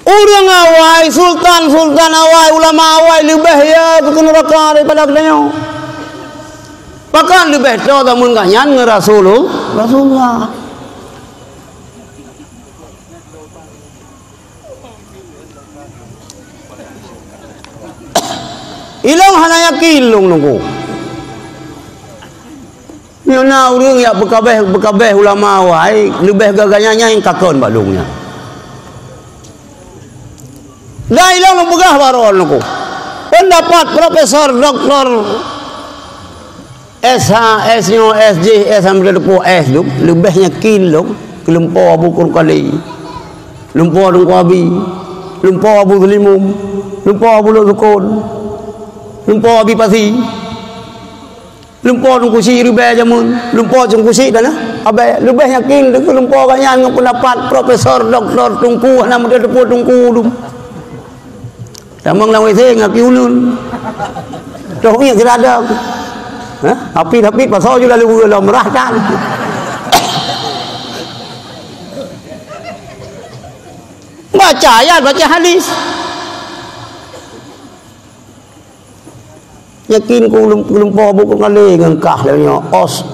Orang awal, sultan awal, ulama awal lebih ya ke neraka daripada kedanya. Bahkan lebih tahu tak menganyan Rasulullah. Ilang hanaya kilung nunggu. Nyona urang ya bekabeh ulama awal lebih gaganya yang kakon balungnya. Dah ilang lu begah baron nunggu. Pendapat Profesor Doktor SH, SNO, SJ, sampai depo S lu lebihnya kilo kelempo Abu Kurkali, lempo Dungku Abi, lempo Abu Zulimum, lempo Abu Lukun, lempo Abi Pasi, lempo Dungku Si Ribai Jamun, lempo Dungku Si dah lah. Abai lebihnya kilo lempo ganyan dengan pendapat Profesor Doktor Tungku nama dia depo Tungku lu. Samang lawan saya ngaki ulun. Dah ni tidak ada. Tapi pasal juga lalu merahkan. Baca ayat, baca hadis. Yakin ku lumpur buku kali ngengkah lanya os.